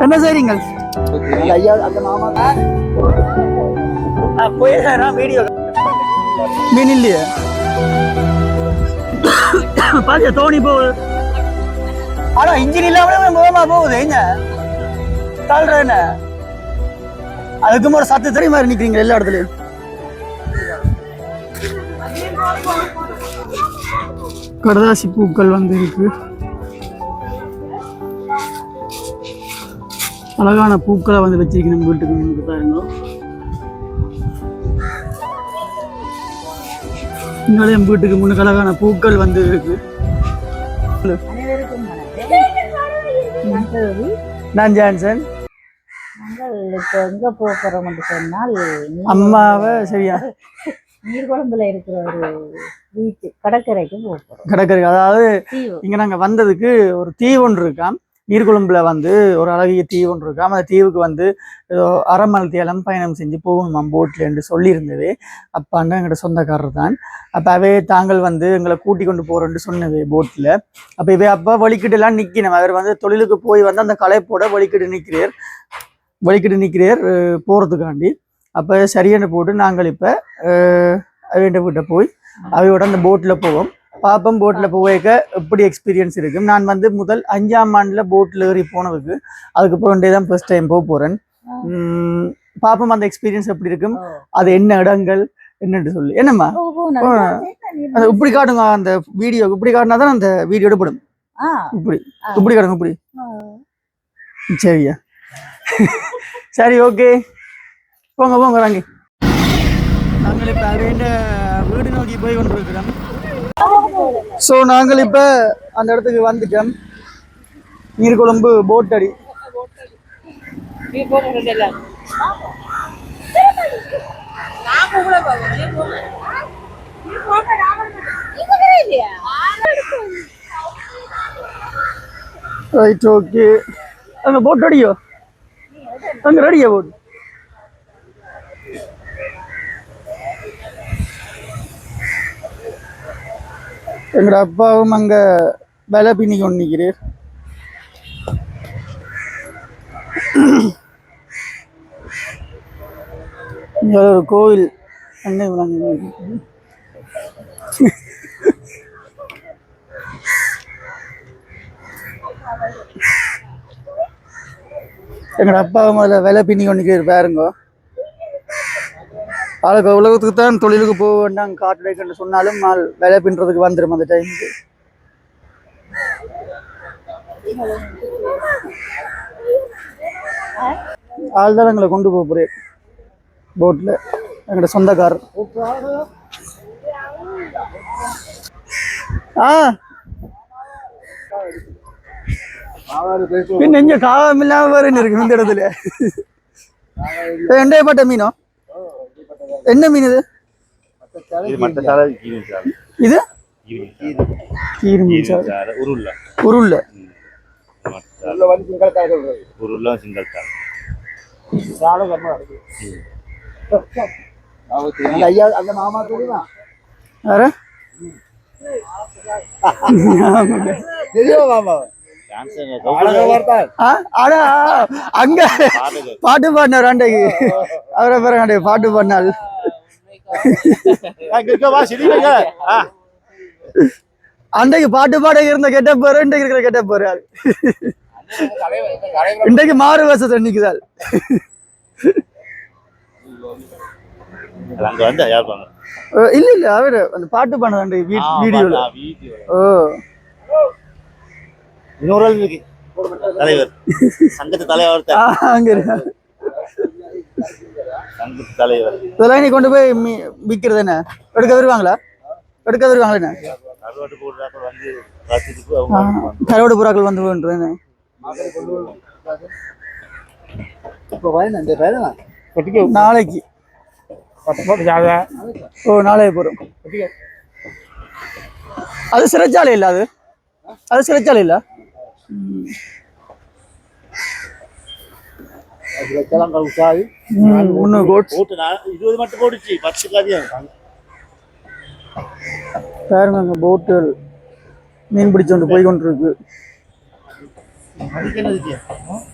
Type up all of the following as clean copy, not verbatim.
என்ன செய்றீங்க ஐயா? அந்த மாமா போயிருக்கா வீடியோ மீன் இல்லையே பாத்தியா தோணி போகுது. ஆனா இன்ஜின் இல்லாம போகமா போகுது என்ன தாழ்ற என்ன அதுக்கும் ஒரு சத்து தெரிய மாதிரி நிக்கிறீங்க எல்லா இடத்துலயும். கடதாசி பூக்கள் வந்து இருக்கு. அழகான பூக்களை வந்து வச்சிருக்கணும் வீட்டுக்கு முன்னுக்கு பாருங்க. இங்கேயும் வீட்டுக்கு முன்னுக்கு அழகான பூக்கள் வந்து இருக்கு. நான் ஜான்சன். எங்க போறோம் என்று சொன்னால் அம்மாவை சரியா நீர்குளம்புல இருக்கிற ஒரு வீட்டு கடற்கரைக்கு போறோம். கடற்கரை அதாவது இங்க நாங்க வந்ததுக்கு ஒரு தீவு ஒன்று இருக்காம். நீர்குளம்புல வந்து ஒரு அழகிய தீவு ஒன்று இருக்காம். அந்த தீவுக்கு வந்து ஏதோ அரை மணி தேலம் பயணம் செஞ்சு போகணுமாம் போட்ல என்று சொல்லியிருந்தது. அப்பாண்டா எங்களோட சொந்தக்காரர் தான். அப்போ அவே தாங்கள் வந்து எங்களை கூட்டி கொண்டு போறோன்னு சொன்னது போட்டில். அப்போ இவே அப்பா வலிக்கிட்டு எல்லாம் நிற்கணும். அவர் வந்து தொழிலுக்கு போய் வந்து அந்த களைப்போட வலிக்கிட்டு நிற்கிறார் போகிறதுக்காண்டி. அப்போ சரியான போட்டு நாங்கள் இப்போ அவையிட்ட வீட்டை போய் அவையோட அந்த போட்டில் போவோம். பாப்பம் போட்டில் போவேக்க எப்படி எக்ஸ்பீரியன்ஸ் இருக்கும். நான் வந்து முதல் 5ஆம் ஆண்டில் போட்டில் ஏறி போனதுக்கு அதுக்கப்புறம் தான் ஃபர்ஸ்ட் டைம் போக போகிறேன். பாப்பம் அந்த எக்ஸ்பீரியன்ஸ் எப்படி இருக்கும், அது என்ன இடங்கள் என்னன்னு சொல்லி. என்னம்மா அது இப்படி காட்டுங்க, அந்த வீடியோ இப்படி காட்டினா தான் அந்த வீடியோ எடுப்படும். இப்படி காட்டுங்க இப்படி. சரியா சரி ஓகே போங்க ராங்கி. நாங்கள் இப்போ அவையிட்ட வீடு நோக்கி போய் கொண்டிருக்கிறோம். ஸோ நாங்கள் இப்போ அந்த இடத்துக்கு வந்துட்டோம். நீர்குளம்பு போட் அடி. Right okay. அங்கே போட் அடியோ, அங்கே ரெடியா போட். எங்களோட அப்பாவும் அங்க வேலை பின்னி கொண்டு நிற்கிறார். இங்க ஒரு கோவில் அன்னை எங்களோட அப்பாவும் அதில் வேலை பின்னி கொண்டு நிற்கிறார் பாருங்க. ஆளுக்கு உலகத்துக்கு தான் தொழிலுக்கு போக வேண்டாம் காட்டுடைக்கு சொன்னாலும் நாள் வேலை பின்றதுக்கு வந்துடும் அந்த டைமுக்கு. ஆள் தான் எங்களை கொண்டு போக போறேன் போட்ல, எங்களோட சொந்தக்காரர். பின்ன இங்க காவம் இல்லாம வேற இருக்கு இந்த இடத்துல. எண்டையப்பட்ட மீனோ என்ன மீன் இது? இது உருள்ள. அங்க பாட்டு பாடினார் அண்டைக்கு. அவரை பிறகு பாட்டு பாடினாள். அன்றைக்கு பாட்டு பாட இருந்த கெட்ட போற இன்றைக்கு இருக்கிற கெட்ட போறாள். இன்றைக்கு மாறு வருஷத்தை நிக்குதாள். இல்ல அவரு அந்த பாட்டு பாடுறது வீடியோல. தலைவர் சங்கத்து தலைவர் இதெல்லாம் நீ கொண்டு போய் விற்கிறது என்ன? எடுக்க வருவாங்களா என்ன? கரோடு புறாக்கள் வந்து நாளைக்கு நாளைக்கு போறோம். அது சிறைச்சாலை இல்ல, அது சிறைச்சாலை இல்ல. மட்டும் போடுச்சு 10 பாருங்க அங்கே போட்டுகள் மீன் பிடிச்சோண்டு போய் கொண்டிருக்கு. அதுக்கு என்னது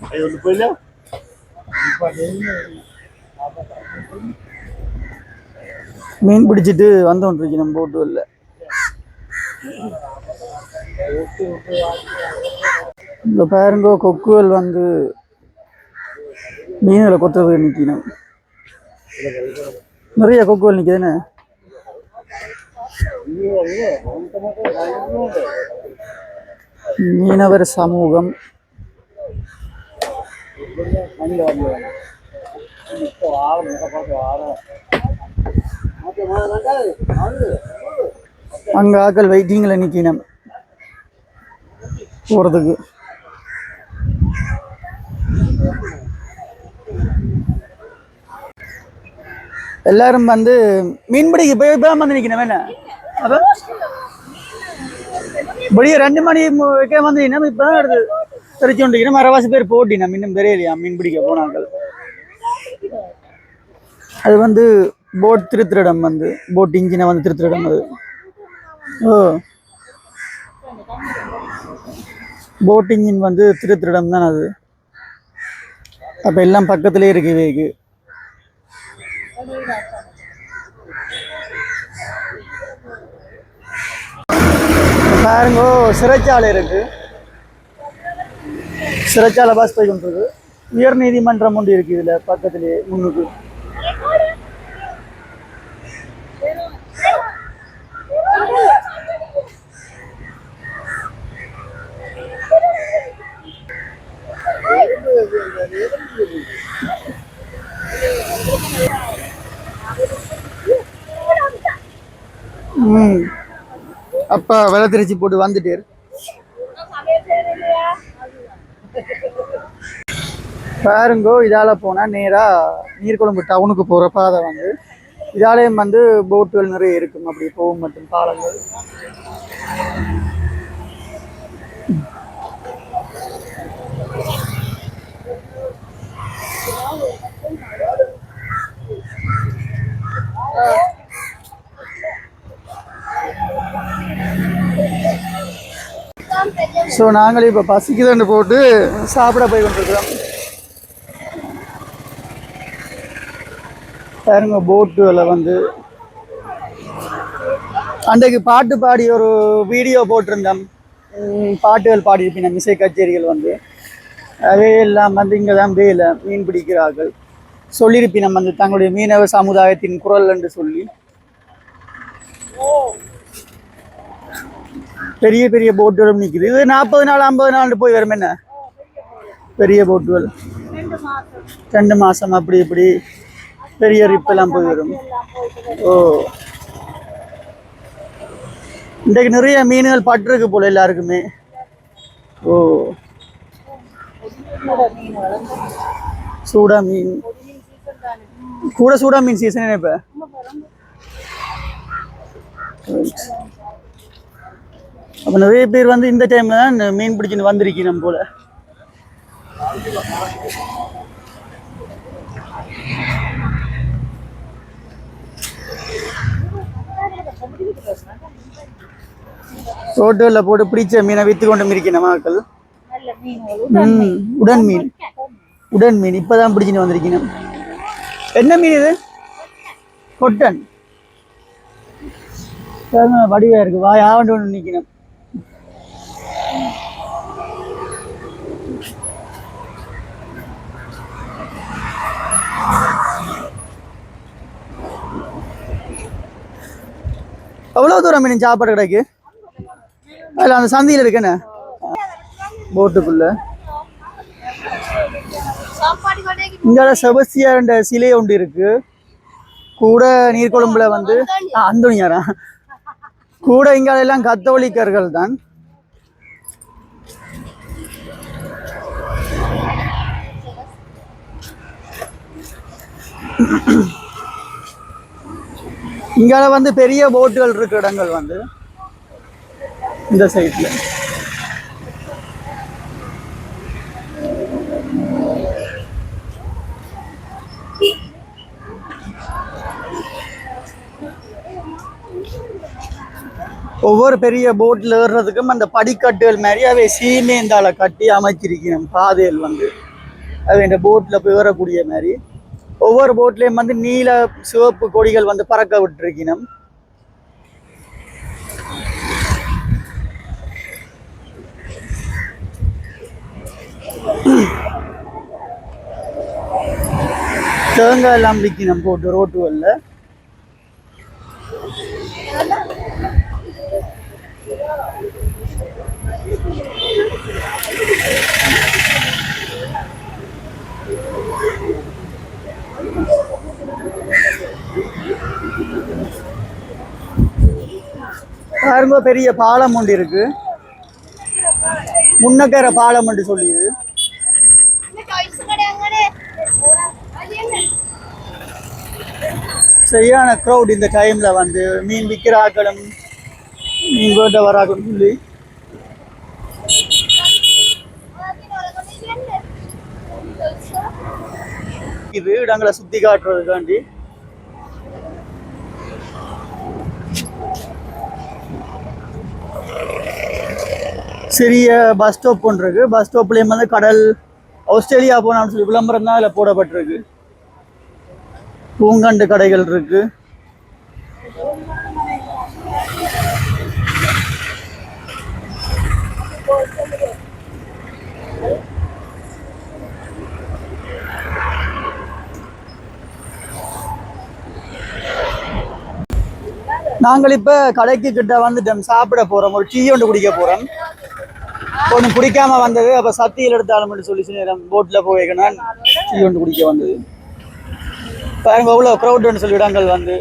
அது ஒன்று போயில மீன் பிடிச்சிட்டு வந்து கொண்டிருக்கு நம்ம போட்டுகளில். இந்த பாருங்க கொக்குகள் வந்து மீன்களை கொத்துறது நிற்கணும். நிறைய கொக்குகள் நிற்குதுன்னு. மீனவர் சமூகம் அங்க ஆக்கள் வெயிட்டிங்ல நிக்கணும் போறதுக்கு. எல்லாரும் வந்து மீன்பிடிக்கு போய் வந்து நிக்கணும். என்ன அப்ப வெளியே 2 மணி வைக்க வந்து இப்பதான் எடுத்து தெரிச்சு கொண்டிருக்கணும். மரவாசி பேர் போட்டினா இன்னும் தெரியலையா மீன் பிடிக்க போனாங்கள். அது வந்து போட் திருத்திரிடம் வந்து போட் இன்ஜினை வந்து திருத்திரிடம். அது போட் இன்ஜின் வந்து திருத்திரிடம் தான் அது. அப்ப எல்லாம் பக்கத்திலே இருக்கு. பாருங்க சிறைச்சாலை இருக்கு. சிறைச்சாலை பாஸ் போய் கொண்டிருக்கு. உயர் நீதிமன்றம் ஒன்று இருக்கு இதுல பக்கத்திலேயே முன்னுக்கு. அப்பா வெலை திருச்சி போட்டு வந்துட்டேரு. பாருங்கோ இதால போனா நேரா நீர்கொழும்பு டவுனுக்கு போற பாதை வந்து இதாலேயும் வந்து போட்டுகள் நிறைய இருக்கும். அப்படி போகும் மற்றும் பாலங்கள். ஸோ நாங்களே இப்போ பசிக்குதுன்னு போட்டு சாப்பிட போய் கொண்டிருக்கிறோம். பாருங்க போட்டுல வந்து அன்றைக்கு பாட்டு பாடி ஒரு வீடியோ போட்டிருந்தோம். பாட்டுகள் பாடியிருப்பின இசை கச்சேரிகள் வந்து அதே எல்லாம் வந்து இங்கே தான் வேலை மீன் பிடிக்கிறார்கள் சொல்லியிருப்பினம் வந்து தங்களுடைய மீனவ சமுதாயத்தின் குரல் என்று சொல்லி. பெரிய பெரிய போட்டுகளும் நிற்குது. இது 40 நாள் 50 நாள் போய் வரும். என்ன பெரிய போட்டுகள் 2 மாசம் அப்படி இப்படி பெரிய ரிப்பெல்லாம் போய் வரும். இன்றைக்கு நிறைய மீன்கள் பட்டிருக்கு போல எல்லாருக்குமே. சூடா மீன் கூட சூடா மீன் சீசன் இப்ப. அப்ப நிறைய பேர் வந்து இந்த டைம்ல தான் மீன் பிடிச்சின்னு வந்திருக்கணும் போல. ரோட்டுல போட்டு பிடிச்ச மீனை வித்து கொண்டு இருக்கணும் மக்கள். உடன் மீன் இப்பதான் பிடிச்சின்னு வந்திருக்கணும். என்ன மீன் இது? கொட்டன் வடிவா இருக்கு. வாய் ஆவண்டு ஒன்று நிக்கணும். எவ்வளவு தூரம் மீன் சாப்பாடு கிடைக்கு? அதில் அந்த சந்தையில் இருக்குன்னு போட்டுக்குள்ள. இங்கால செபஸ்தியார் சிலை ஒன்று இருக்கு. கூட நீர்கொழும்புல வந்து அந்தோனியாரா கூட. இங்கால எல்லாம் கத்தோலிக்கர்கள் தான். இங்கால வந்து பெரிய போட்டுகள் இருக்கிற இடங்கள் வந்து இந்த சைட்ல. ஒவ்வொரு பெரிய போட்டில் ஏறுறதுக்கும் அந்த படிக்கட்டுகள் மாதிரி அவை சீமேந்தால கட்டி அமைச்சிருக்கணும் பாதைகள் வந்து அவை இந்த போட்டில் போய் ஏறக்கூடிய மாதிரி ஒவ்வொரு போட்லேயும் வந்து நீல சிவப்பு கொடிகள் வந்து பறக்க விட்டுருக்கணும். தேங்காய் எல்லாம் விற்கணும் போட்டு ரோட்டுகளில். பாருங்க பெரிய பாலம் ஒன்று இருக்கு, முன்னக்கர பாலம் ஒன்று சொல்லியது. சரியான க்ரௌட் இந்த டைம்ல வந்து மீன் விற்கிற ஆக்களும் மீன் வேண்ட வராக்களும் சொல்லி இது இடங்களை சுத்தி காட்டுறதுக்காண்டி சிறிய பஸ் ஸ்டாப் ஒன்று இருக்கு. பஸ் ஸ்டாப்லேயும் வந்து கடல் ஆஸ்திரேலியா போனான்னு சொல்லி விளம்பரம் தான் அதில் போடப்பட்டிருக்கு. பூங்கண்டு கடைகள் இருக்கு. நாங்கள் இப்ப கடைக்கு கிட்ட வந்துட்டோம், சாப்பிட போறோம், ஒரு டீ ஒன்று குடிக்க போறோம். ஒன்று பிடிக்காம வந்தது, அப்ப சத்தியில் எடுத்தாலும் சொல்லி நேரம் போட்ல போய்க்கணும் டீ ஒன்று குடிக்க வந்தது. பாருங்க எவ்வளோ க்ரௌட்னு சொல்லி இடங்கள் வந்து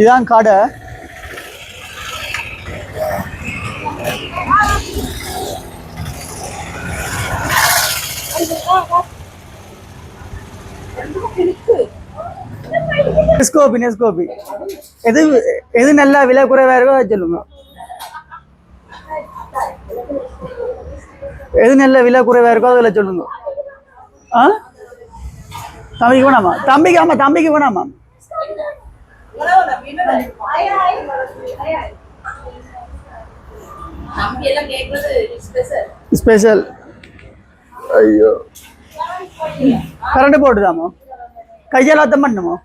இதான் கடை. நெஸ்கோபி எது எது நல்லா விலை குறைவா இருக்கோ அதை சொல்லுங்க. எது நல்ல விலை குறைவா இருக்கோ அதில் சொல்லுங்க. ஆ தம்பிக்கு வேணாமா? தம்பிக்கு வேணாமா? ஸ்பெஷல். ஐயோ கரண்ட் போட்டுதாமா? கையால் அத்தம் பண்ணுமா?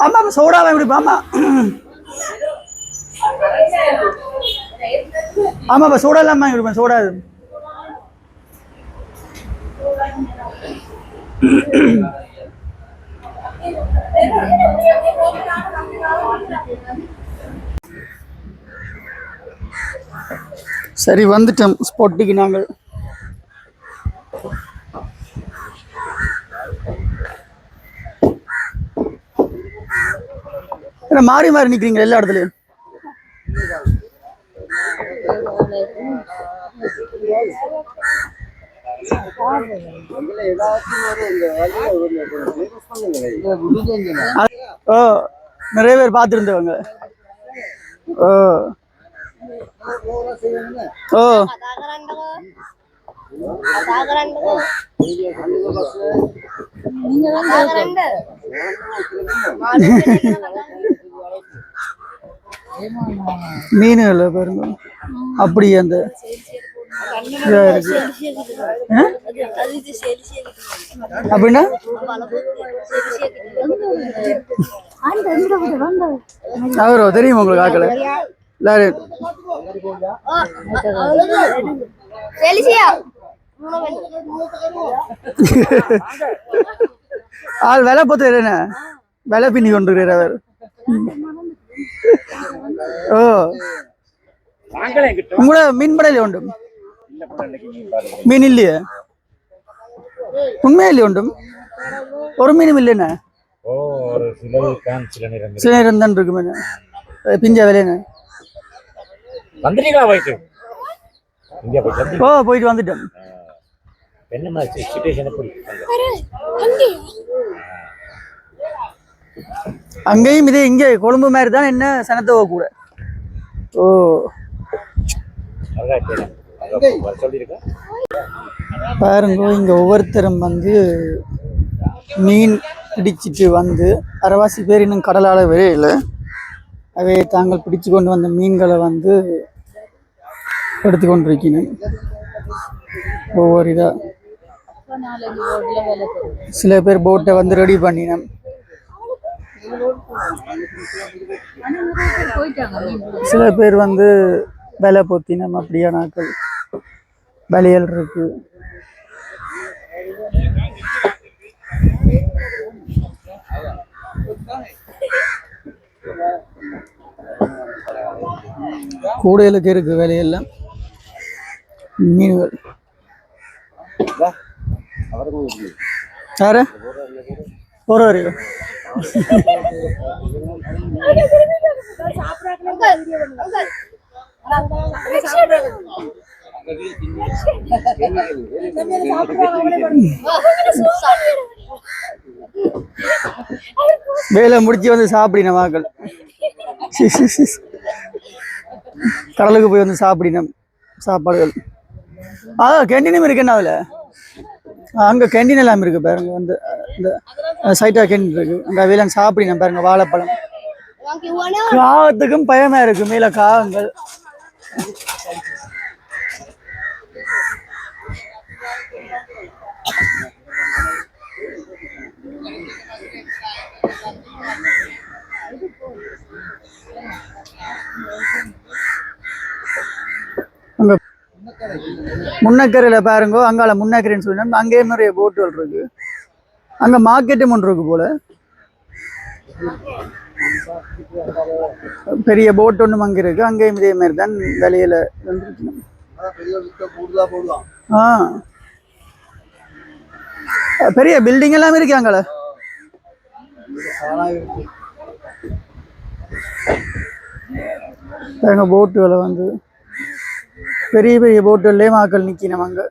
ஆமா சோடாவை குடிப்பாமா? ஆமாப்பா சோடா இல்லாம குடிப்பேன். சோடா சரி வந்துட்டோம் ஸ்பாட்டுக்கு. நாங்கள் மாறி மாறி நிக்கிறீங்க எல்லா இடத்துலயும். ஓ நிறைய பேர் பார்த்துருந்தவங்க. ஓ ஓ மீன்கள் பாருங்க அப்படி அந்த அப்படின்னா அவரோ தெரியுமா உங்களுக்கு? ஆக்கல ஆள் விலை பார்த்து என்ன விலை பின்னி கொண்டிருக்கிறார். ஓ உங்களோட மீன் படையில உண்டு? மீன் இல்லையே, உண்மையிலே உண்டு. ஒரு மீனும் இல்லைண்ணே, சில நேரம் தான் இருக்கு மீன். பிஞ்சா விலைண்ணே. ஓ போயிட்டு வந்துட்டோம். அங்கேயும் இதே இங்கே கொழும்பு மாதிரி தான், என்ன சனத்தவ கூட. ஓ சொல்லிருக்க பாருங்க இங்கே ஒவ்வொருத்தரும் வந்து மீன் பிடிச்சிட்டு வந்து அரைவாசி பேர் இன்னும் கடலால் விரையில் அவை தாங்கள் பிடிச்சு கொண்டு வந்த மீன்களை வந்து எடுத்து கொண்டிருக்கணும் ஒவ்வொரு இதாக. சில பேர் போட்டை வந்து ரெடி பண்ணினோம். சில பேர் வந்து விலை பொத்தினம் அப்படியான ஆட்கள் வளையல் இருக்கு. கூடைகளுக்கு இருக்கு விலையெல்லாம் மீன்கள். யாரு ஒரு வரையும் வேலை முடிச்சு வந்து சாப்பிடின மக்கள் கடலுக்கு போய் வந்து சாப்பிடினோம் சாப்பாடுகள். கேண்டீனும் இருக்கு என்ன அதில் அங்கே கேண்டீன் எல்லாம் இருக்கு பாருங்க. வந்து இந்த சைட்டா கேண்டீன் இருக்கு அங்கே வேலை சாப்பிடினோம் பாருங்க. வாழைப்பழம் காகத்துக்கும் பயமா இருக்கு மேல காகங்கள். அங்க முன்னக்கரையில் பாருங்க அங்கால முன்னக்கரைன்னு சொன்னா அங்கேயே நிறைய போட்டுகள் இருக்கு. அங்க மார்க்கெட்டும் ஒன்று இருக்கு போல. பெரிய போட் ஒன்றும் அங்கே இருக்கு. அங்கேயும் இதே மாதிரி தான் விலையில பெரிய பில்டிங் எல்லாம் இருக்கு அங்கால. போட்டுகளை வந்து பெரிய பெரிய போட்டுகளே மக்கள் நிக்கணும் அங்க.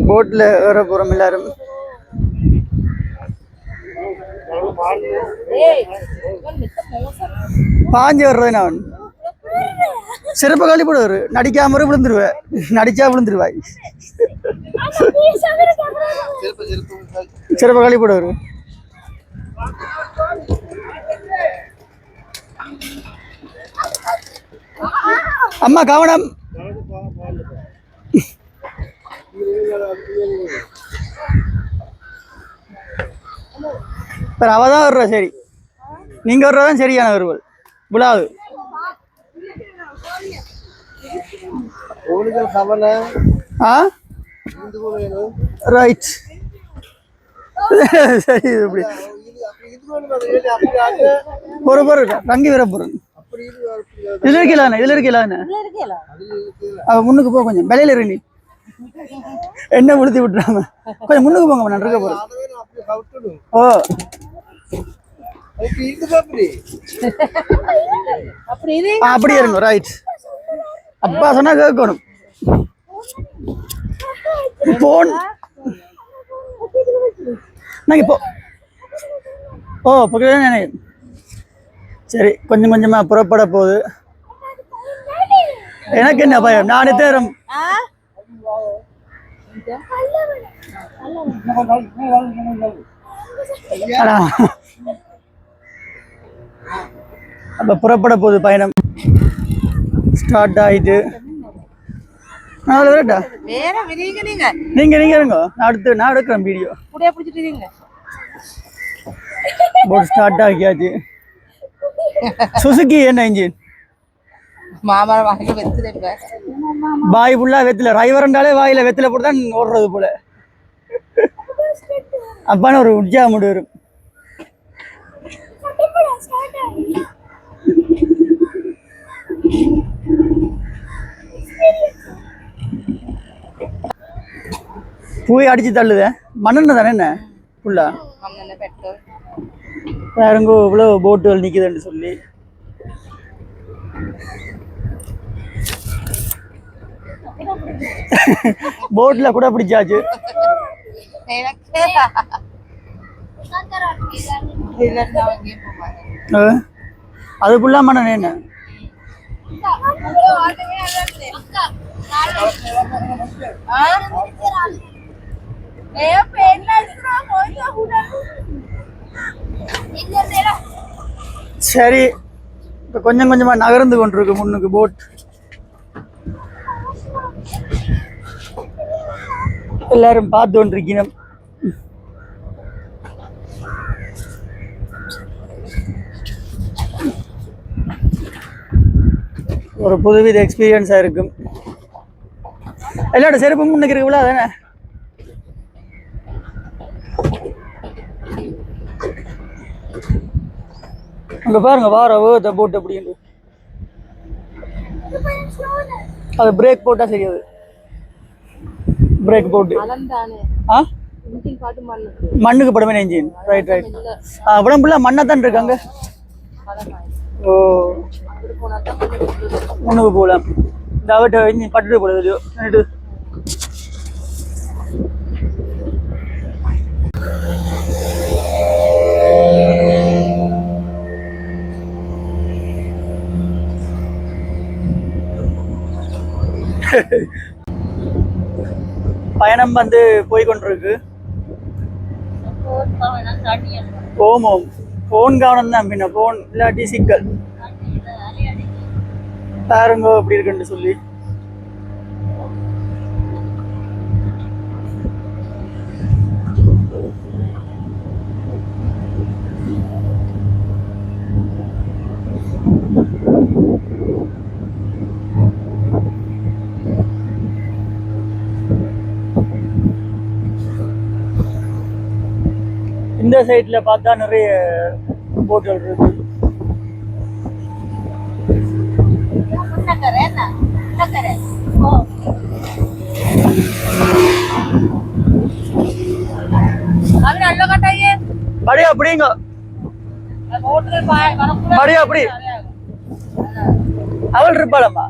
போட்ல ஏற போறோம் எல்லாரும். பாஞ்சு வர்றது நான் சிறப்பு காலி போடுவாரு. நடிக்காம விழுந்துருவேன். நடிச்சா விழுந்துருவாய். சிறப்பு காலி போடுவாரு. அம்மா கவனம். அவதான் வருவா. சரி நீங்க வர்றதான் சரியான வருவல் விழாது. ரைட் சரி இப்படி பொறு தங்கி வர போறேன். இதுல இருக்கலாண்ணே இதுல இருக்கலாண்ணே முன்னுக்கு போ. கொஞ்சம் விலையில இரு. நீ என்ன உளுத்தி விட்டுறாம கொஞ்சம் முன்னுக்கு போங்க. நான் இருக்க போறேன். ஓ அப்படி இருங்க. ரைட் அப்பா சொன்னா கேட்கணும். போன் நாங்க இப்போ சரி கொஞ்சம் கொஞ்சமா புறப்பட போகுது. எனக்கு என்ன பயம்? நானே தேரம் அப்ப புறப்பட போகுது. பயணம் ஸ்டார்ட் ஆயிட்டு நீங்க இருங்க. நான் எடுக்கிறேன் வீடியோ. போட் ஸ்டார்ட் ஆகியாச்சு. சுசுகி என்ன இன்ஜின் பாய் ஃபுல்லா வெத்தில. டிரைவர்ண்டாலே வாயில வெத்தில போட்டு தான் ஓடுறது போல. அப்பான ஒரு உற்சா முடி வரும். பூய் அடிச்சு தள்ளுத. மண்ணெண்ண தானே என்ன ஃபுல்லா. பாருங்க இவ்வளவு போட்டுகள் நிக்குதுன்னு சொல்லி. போட்ல கூட பிடிச்சாச்சு. அது ஃபுல்லாக மண்ண என்ன சரி இப்போ கொஞ்சம் கொஞ்சமாக நகர்ந்து கொண்டிருக்கு முன்னுக்கு போட். எல்லாரும் பார்த்து கொண்டிருக்கணும். ஒரு புதுவித எக்ஸ்பீரியன்ஸாக இருக்கும். எல்லாரோட செருப்பு முன்னுக்கு இருக்குல்ல அதானே. அங்கே பாருங்க வாரவோ இந்த போட் அப்படின்னு அது பிரேக் போட்டால் சரியாது. பிரேக் போட்டு ஆ மண்ணுக்கு படமே இன்ஜின். Right right. அப்புறம் ஃபுல்லாக மண்ணை தான் இருக்காங்க. ஓ முன்னுக்கு போகலாம். இந்த அவட்ட இன்ஜின் பட்டுட்டு போடுது நின்றுட்டு. பயணம் வந்து போய்கொண்டிருக்கு. ஓமோம் ஃபோன் கவனம் தான். பின்ன ஃபோன் இல்லாட்டி சிக்கல். பாருங்க எப்படி இருக்குன்னு சொல்லி. இந்த சைட்ல பார்த்தா நிறைய போட்டல் இருக்கு. படியா அப்படிங்க படியா அப்படி அவள் இருப்பாளம்மா.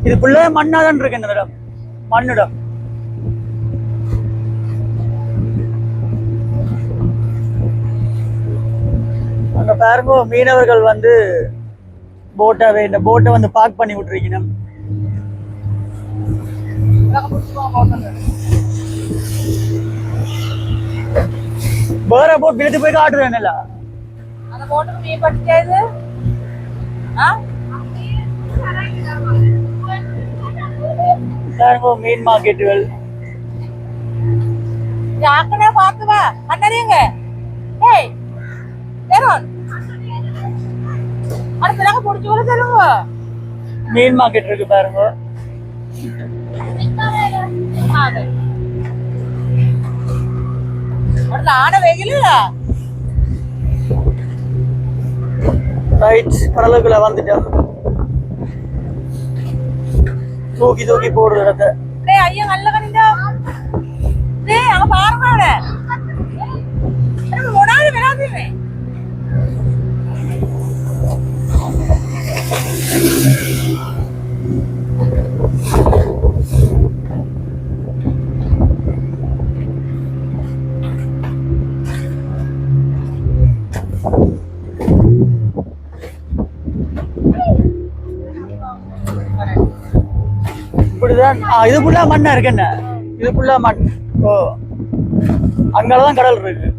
இது ஃபுல்லா மண்ணாதான் இருக்கு. இந்த இடம் மண்ணிடம். அங்க பாருங்க மீனவர்கள் வந்து போட்டாவே இந்த போட்டை வந்து பார்க் பண்ணி விட்டுருக்கணும். வேற போட் பிடித்து போய் காட்டுறேன். மீன் மார்க்கெட்டுகள் மீன் மார்க்கெட் இருக்கு பாருங்க. ரைட் கடலுக்குள்ள வந்துட்டோம். தூக்கி தூக்கி போடுற இடத்த ஐயா நல்ல கணிந்தா அங்க பாருங்க. இப்படிதான். இது ஃபுல்லா மண்ணா இருக்கு. என்ன இது ஃபுல்லா மண். ஓ அங்கதான் கடல் இருக்கு.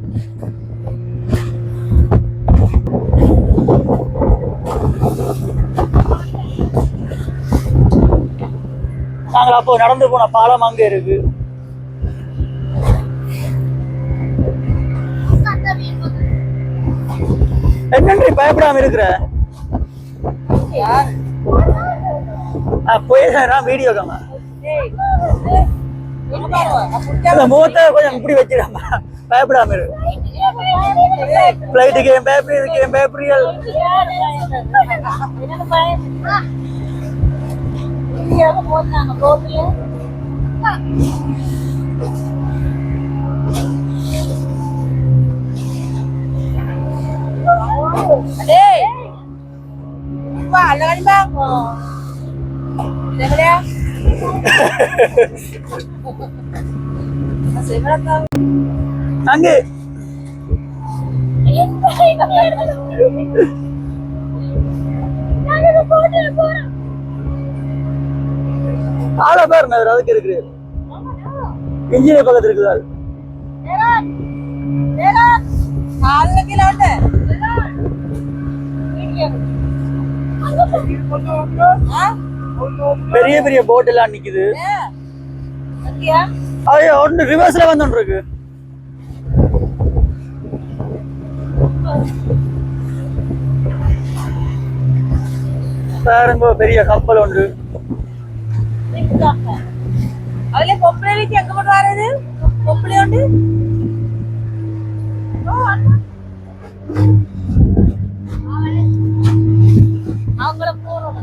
நாங்கள் அப்போ நடந்து போன பாலம் அங்க இருக்கு. என்னன்றி பயப்படாம இருக்கிற போயிடுறேன் வீடியோ காமா முகத்தை கொஞ்சம் இப்படி வச்சிடாமா பயப்படாம இருக்கு. ஃப்ளைட்டுக்கு என் பேப்பர் இருக்கு. என் பேப்பரியல் அங்கே ஆளை பாருங்க அதுக்கு இருக்கு இன்ஜினியர் பக்கத்துல இருக்குதா பெரிய பெரிய போட் எல்லாம் நிக்குது ஐயோ ஒன்று ரிவர்ஸ்ல வந்து இருக்கு பாருங்க பெரிய கப்பல் உண்டு அதுல பொம்பளைக்கு எங்க போட்டு வர்றது பொம்பளை உண்டு அவங்கள போறோம்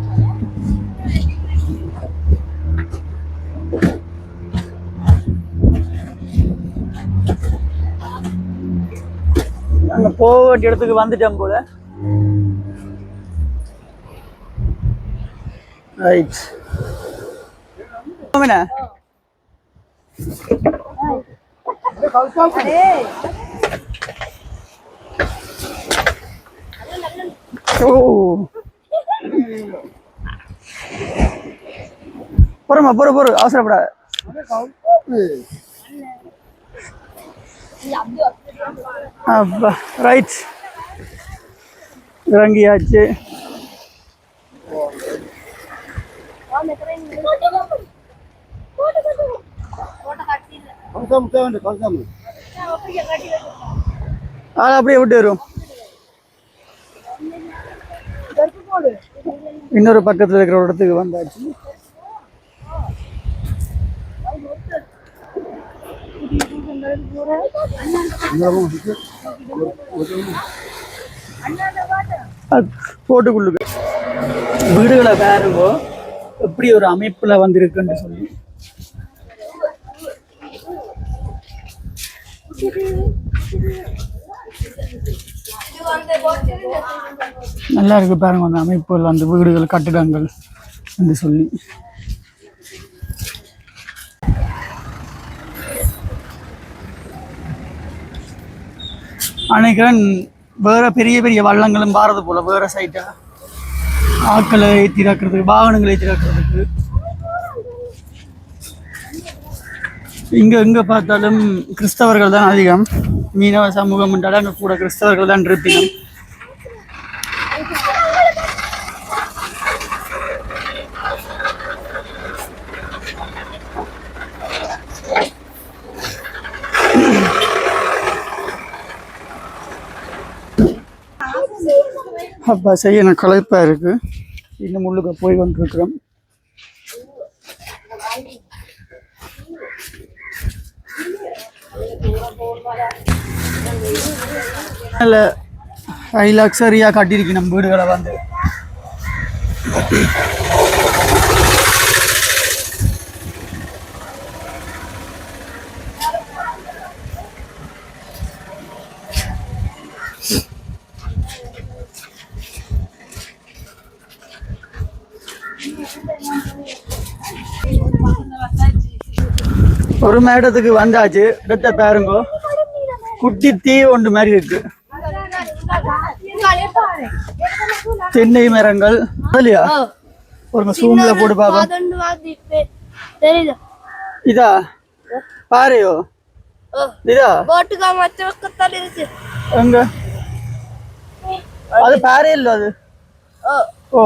அங்க போக வேண்டிய இடத்துக்கு வந்துட்டோம் போல ரைட் போறமா போற அவசரப்படாத அப்பா ரைட் இறங்கியாச்சு அப்படியே விட்டு வரும் இன்னொரு பக்கத்துல இருக்கிற இடத்துக்கு வந்தாச்சு போட்டுக்குள்ளுக்கு வீடுகளை பாருங்க எப்படி ஒரு அமைப்புல வந்திருக்குன்னு சொல்லி நல்லா இருக்கு பாருங்க அந்த அமைப்புகள் அந்த வீடுகள் கட்டிடங்கள் என்று சொல்லி நினைக்கிறேன் வேற பெரிய பெரிய வள்ளங்களும் பாரத போல வேற சைட்டா ஆட்களை ஏற்றிராக்கிறதுக்கு வாகனங்களை ஏற்றிராக்கிறதுக்கு எங்க பார்த்தாலும் கிறிஸ்தவர்கள் தான் அதிகம் மீனவ சமூகம் என்றாலும் அங்கே கூட கிறிஸ்தவர்கள் தான் இருப்பீங்க அப்பா செய்ய எனக்கு களைப்பா இருக்கு இன்னும் முள்ளுக்க போய் கொண்டிருக்கிறோம் லக்ஸரியா கட்டிருக்கு நம்ம வீடுகளை வந்து ஒரு மேடத்துக்கு வந்தாச்சு இடத்த பாருங்க குட்டி தீ ஒன்று மாதிரி இருக்கு தென்னை மரங்கள் இல்லையா ஒரு சூம்ல போட்டு பாப்போம் இதா பாறையோ இதா எங்க அது பாறை இல்ல அது ஓ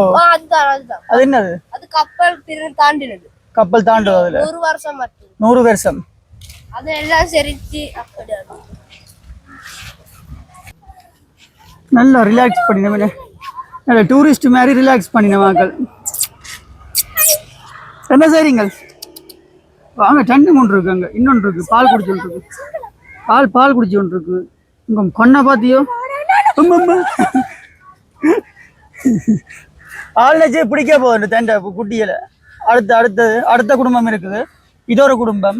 அது என்னது அது கப்பல் தாண்டினது கப்பல் தாண்டுவது அதுல 100 வருஷம் 100 வருஷம் அதெல்லாம் செரிச்சு அப்படியே நல்லா ரிலாக்ஸ் பண்ணின நல்ல டூரிஸ்ட் மாதிரி ரிலாக்ஸ் பண்ணின மக்கள் என்ன செய்றீங்க வாங்க தண்ணி ஒன்று இருக்கு அங்கே இன்னொன்று இருக்கு பால் குடிச்சு ஒன்று இருக்கு பால் குடிச்சு ஒன்று இருக்கு உங்க கொன்னை பார்த்தியோ ஆள்லச்சு பிடிக்க போகுது தண்டை குட்டியில அடுத்த குடும்பம் இருக்குது இதொரு குடும்பம்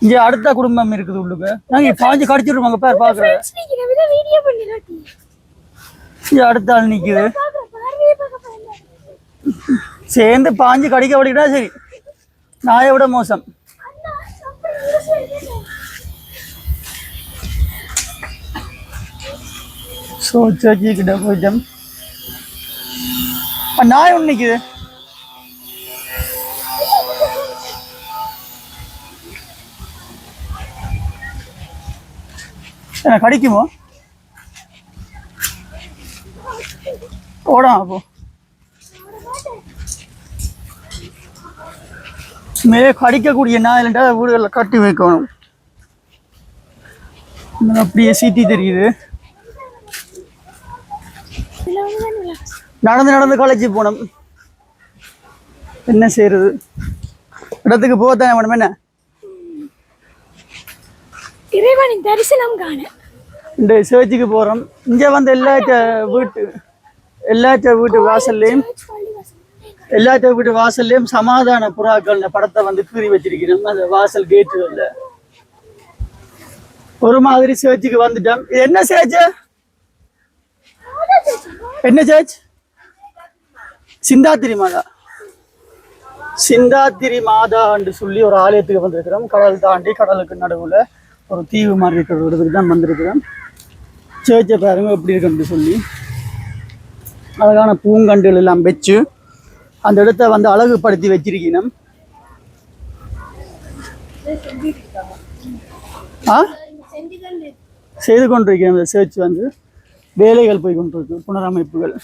இங்க அடுத்த குடும்பம் இருக்குது உள்ளுக்கு நாங்க பாஞ்சு கடிச்சிருவாங்க பேர் பாக்குற அடுத்த ஆள் நிக்குது சேர்ந்து பாஞ்சு கடிக்க வடிக்கிட்டா சரி நாயை விட மோசம் ஸோ சர்ச்சிக்கிட்ட போயிட்டோம் நாய் ஒன்று நிற்குது என்ன கடிக்குமோ ஓடாம் அப்போ மேலே கடிக்கக்கூடிய நாய் இல்லைண்டா வீடுகளில் கட்டி வைக்கணும் அப்படியே சீட்டி தெரியுது நடந்து நடந்து காலேஜ் போனோம் என்ன செய்யறது இடத்துக்கு போகத்தானே மேடம் என்ன இறைவனின் தரிசனம் காண இந்த சேர்ச்சுக்கு போகிறோம் இங்கே வந்து எல்லாத்த வீட்டு வாசல்லையும் சமாதான புறாக்கள் படத்தை வந்து கீறி வச்சிருக்கிறோம் அந்த வாசல் கேட்டுல ஒரு மாதிரி சேர்ச்சுக்கு வந்துட்டோம் இது என்ன சேர்ச்சு என்ன சேர்ச் சிந்தாத்திரி மாதா என்று சொல்லி ஒரு ஆலயத்துக்கு வந்திருக்கிறோம் கடல் தாண்டி கடலுக்கு நடுவில் ஒரு தீவு மாதிரி இருக்கிற இடத்துக்கு தான் வந்திருக்கிறோம் சேர்ச்சை பாருங்க எப்படி இருக்குன்னு சொல்லி அழகான பூங்கண்டுகள் எல்லாம் வச்சு அந்த இடத்த வந்து அழகுபடுத்தி வச்சிருக்கணும் செய்து கொண்டிருக்கிறோம் இந்த சேர்ச் வந்து வேலைகள் போய் கொண்டிருக்கு புனரமைப்புகள்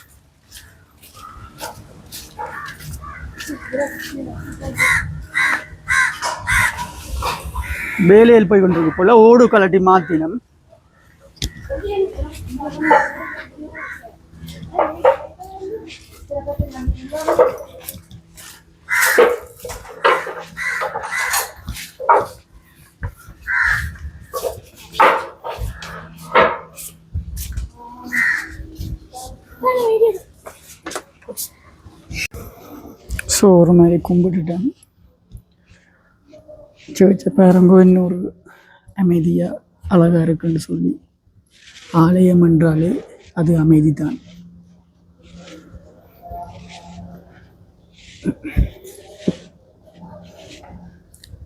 வேலையில் போய் கொண்டிருக்கு போல ஓடு கலட்டி மாத்தினம் ஸோ ஒரு மாதிரி கும்பிட்டுட்டேன் சேர்ச்சை பாருங்க இன்னொரு அமைதியாக அழகாக இருக்குன்னு சொல்லி ஆலயம் என்றாலே அது அமைதி தான்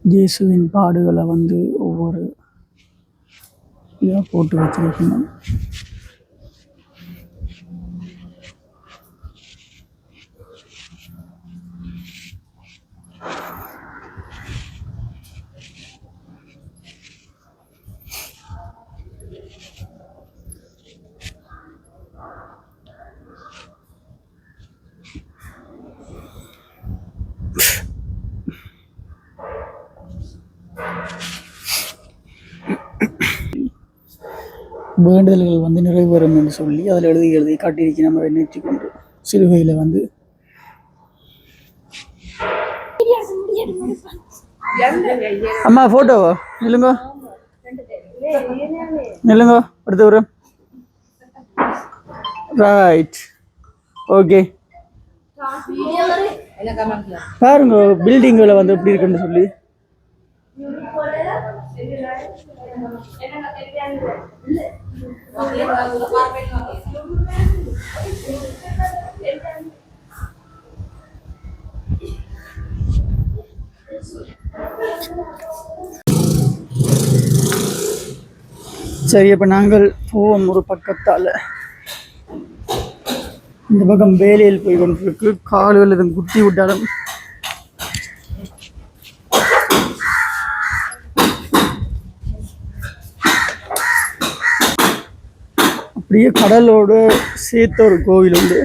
இயேசுவின் பாடுகளை வந்து ஒவ்வொரு இதாக போட்டு வச்சிருக்கணும் வேண்டுதல்கள் வந்து நிறைவேறும் என்று சொல்லி அதில் எழுதி காட்டியிருக்கி நம்ம நினைச்சு கொண்டு சிலுவையில் வந்து அம்மா ஃபோட்டோவா நில்லுங்க அடுத்த ஒரு ரைட் ஓகே பாருங்க பில்டிங்கில் வந்து எப்படி இருக்குன்னு சொல்லி சரி அப்போ நாங்கள் போவோம் ஒரு பக்கத்தால் இந்த பக்கம் வேலையில் போய் கொண்டிருக்கு கால்கள் எதுவும் குத்தி விட்டாலும் அப்படியே கடலோடு சேர்த்த ஒரு கோவில் உண்டு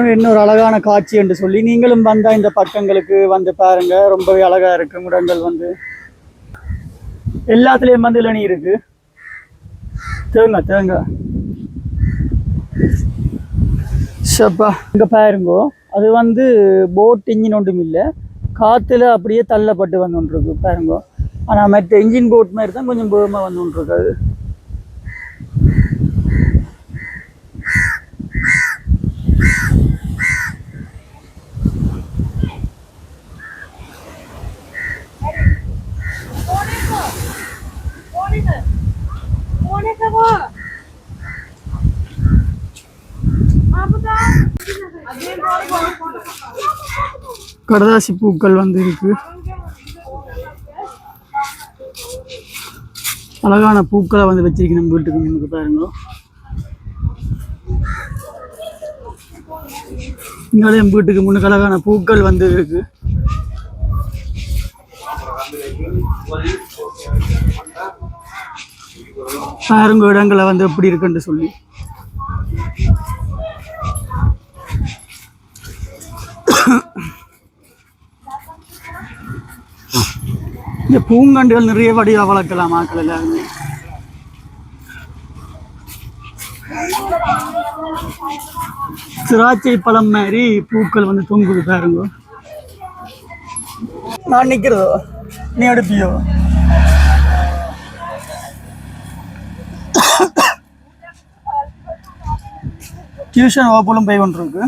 இன்னொரு அழகான காட்சி என்று சொல்லி நீங்களும் வந்தால் இந்த பக்கங்களுக்கு வந்து பாருங்க ரொம்பவே அழகா இருக்கு இடங்கள் வந்து எல்லாத்துலேயும் வந்து இளநீ இருக்கு தேங்க சப்பா இங்கே பாருங்கோ அது வந்து போட் இன்ஜின் ஒன்றும் இல்லை காற்றுல அப்படியே தள்ளப்பட்டு வந்து ஒன்றுருக்கு பாருங்கோ ஆனால் மற்ற இன்ஜின் போட் மாதிரி தான் கொஞ்சம் வேகமாக வந்து ஒன்றுருக்கு அது கடதாசி பூக்கள் வந்து இருக்கு. அழகான பூக்களை வந்து வச்சிருக்கணும் வீட்டுக்கு முன்னுக்கு பாருங்க. இங்காலையும் வீட்டுக்கு முன்னுக்கு அழகான பூக்கள் வந்து இருக்கு. பாருங்க இடங்களை வந்து எப்படி இருக்குன்னு சொல்லி. இந்த பூங்கண்டுகள் நிறைய வடிவா வளர்க்கலாம் ஆக்கள் எல்லாருமே. திராட்சை பழம் மாதிரி பூக்கள் வந்து தொங்குது பாருங்க. நான் நிக்கிறதோ நீ எடுப்பியோ? டியூஷன் வகுப்புலும் போய் கொண்டிருக்கு.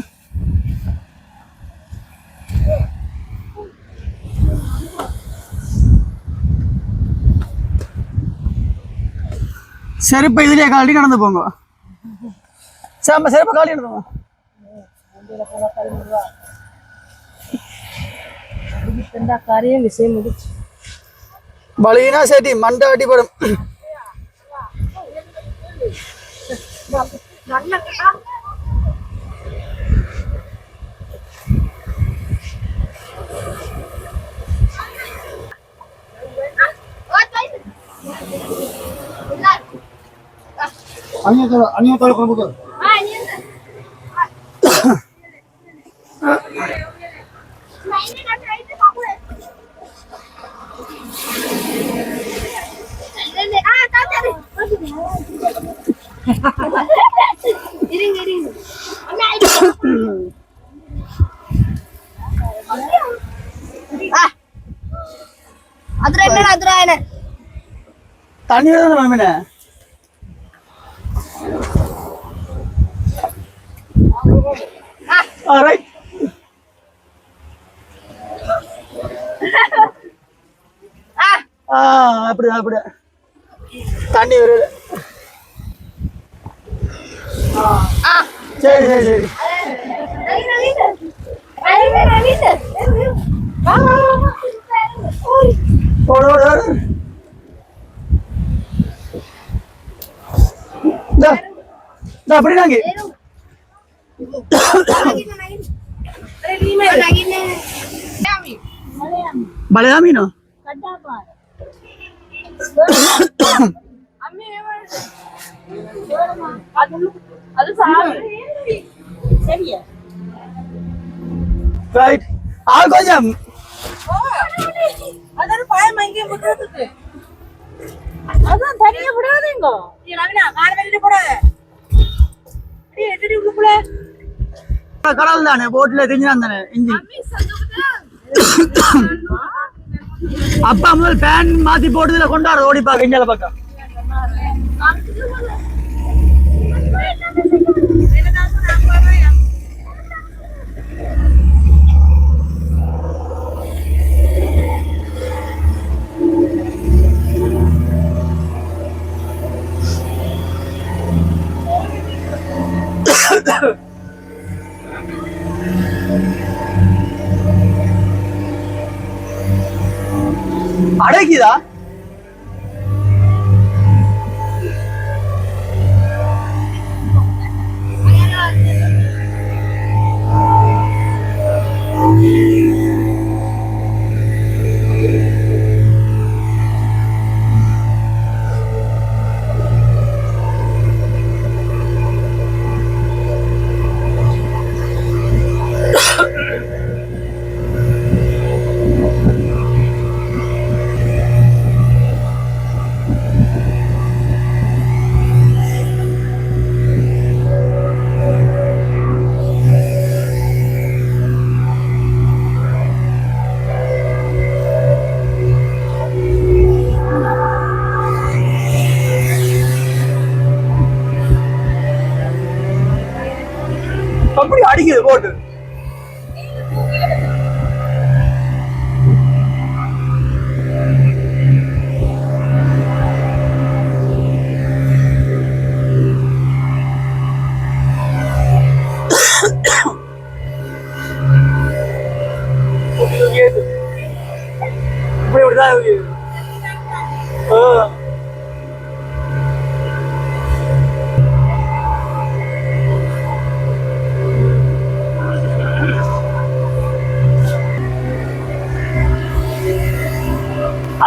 செருப்பை இதுலயே காலடி நடந்து போங்க. செருப்பை காலடி நடந்து போங்க. காரியம் விஷயம் முடிச்சு பலினா சரி மண்டை அடிபடும். அந்நிய தொலை கொடுக்க தண்ணி வேணுமே. Alright. அப்படி தண்ணி வருது. சரி சரி சரி அப்படி நாங்க பலயாமீனோ ரைட் ஆள் கொஞ்சம் அதான் பாயம் இங்கே முடுறதுக்கு அதான் தனியா விடாதீங்க. நீ ரவினா கார வெளியில போடாத. நீ எட்டடி உள்ளுக்குள்ள கடல் தானே போட்ல தெரிஞ்சான் தானே இன்ஜின். அப்பா முதல் பேன் மாத்தி போட்டதுல கொண்டாடு ஓடி பாக்க இஞ்சால பக்கம். அடக்கிதா அப்படி அடிக்குது போட்டு.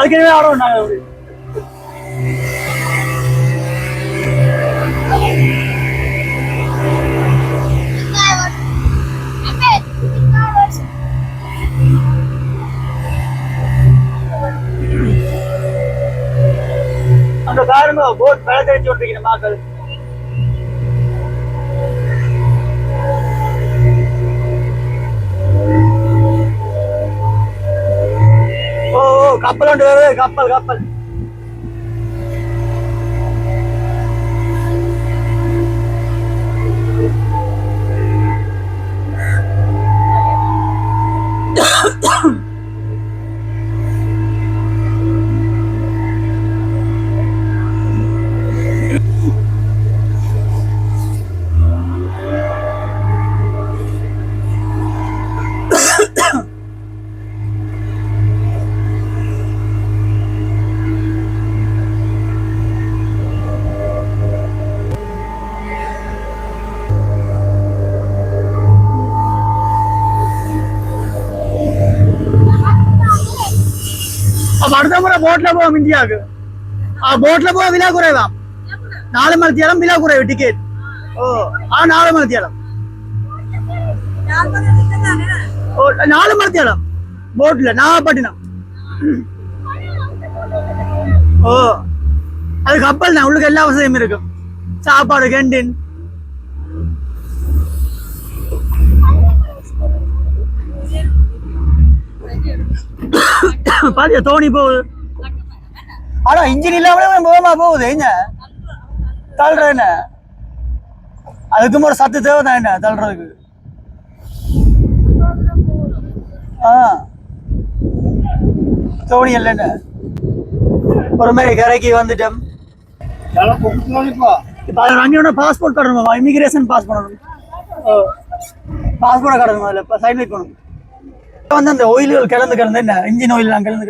அதுக்கு ஆடுவோம் நாங்கள். அந்த பாருங்க போட் மேல தெரிச்சு விட்டுருக்கீங்க மக்கள். ஓ கப்பல் ஒன்று வருது, கப்பல் கப்பல். அப்ப அடுத்த முறை போட்ல போவோம் இந்தியாவுக்கு. போட்ல போக விழா குறைவாம். 4 மணித்தியாலம் விழா குறைவு டிக்கெட். ஓ 4 மணித்தியாலம். ஓ 4 மணித்தியாலம் போட்ல நாகப்பட்டினம். ஓ அது கப்பல் தான், உள்ளுக்கு எல்லா வசதியும் இருக்கும். சாப்பாடு கேண்டீன். பாத்தியா தோணி போகுது. ஆனா இன்ஜின் இல்லாம போகமா போகுது. என்ன தள்ளுற என்ன, அதுக்கும் ஒரு சத்து தேவை தான் என்ன தள்ளுறதுக்கு. தோணி இல்ல என்ன ஒரு மாதிரி கரைக்கு வந்துட்டோம். இப்ப அதில் அங்கே பாஸ்போர்ட் கடணுமா, இமிகிரேஷன் பாஸ் பண்ணணும். பாஸ்போர்ட்டை கடணும், அதில் இப்போ சைன் வைக்கணும். வந்து அந்த ஆயில்கள் கிடந்து என்ன இன்ஜின் ஆயில் எல்லாம் கிடந்து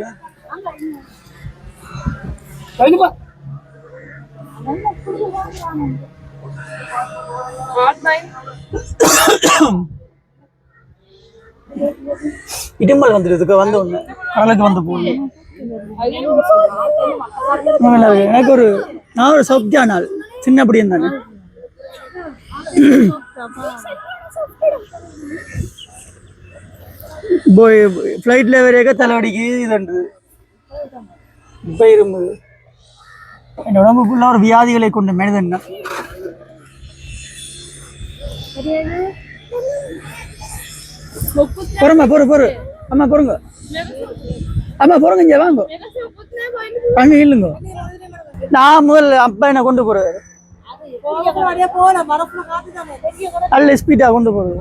இடும்பல் வந்துருக்கு. வந்து ஒண்ணு கடலுக்கு வந்து போகுது. எனக்கு நான் ஒரு சௌக்கியா நாள் சின்ன அப்படி இருந்தாங்க. போய் ஃப்ளைட்ல வரைக்க தலைவடிக்கு இதுன்றது இப்போ இரும்புது. என் உடம்பு ஃபுல்லாக ஒரு வியாதிகளை கொண்ட மனிதன் தான். பொறுங்க பொறு அம்மா பொறுங்க, அம்மா பொறுங்க, இங்கே வாங்க அங்கே இல்லைங்க. நான் முதல் அப்பா என்ன கொண்டு போறாரு நல்ல ஸ்பீடா கொண்டு போறது.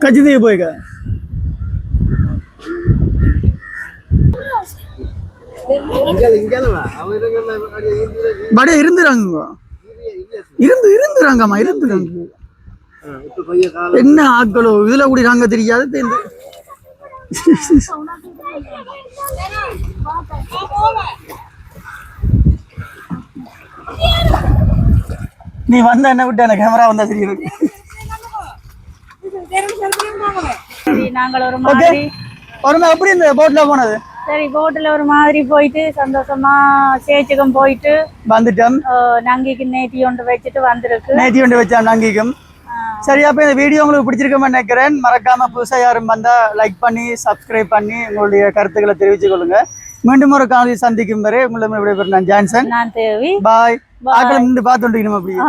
கச்சிதே போய்க்க படைய இருந்துறாங்க இருந்துறாங்கம்மா இருந்துறாங்க. என்ன ஆக்களோ இதுல கூடி நாங்க தெரியாது. நீ வந்த என்ன விட்டு எனக்கு கேமரா வந்தா சரி இருக்கு. நாங்கள் ஒரு மாதிரி எப்படி இந்த போட்ல போனது? சரி, போட்ல ஒரு மாதிரி போயிட்டு சந்தோஷமா சேச்சுக்கும் போயிட்டு வந்துட்டோம். நங்கிக்கு நேத்தி ஒன்று வச்சுட்டு வந்திருக்கு. நேத்தி ஒன்று வச்சா நங்கிக்கும். சரி, அப்ப இந்த வீடியோ உங்களுக்கு பிடிச்சிருக்குன்னு நினைக்கிறேன். மறக்காம புதுசா யாரும் வந்தா லைக் பண்ணி சப்ஸ்கிரைப் பண்ணி உங்களுடைய கருத்துக்களை தெரிவித்துக் கொள்ளுங்க. மீண்டும் ஒரு காலையில் சந்திக்கும் வரை உங்களை விடைபெறும். நான் ஜான்சன். நான் தேவி. பாய். ஆக்களை நின்று பார்த்துட்டு அப்படியே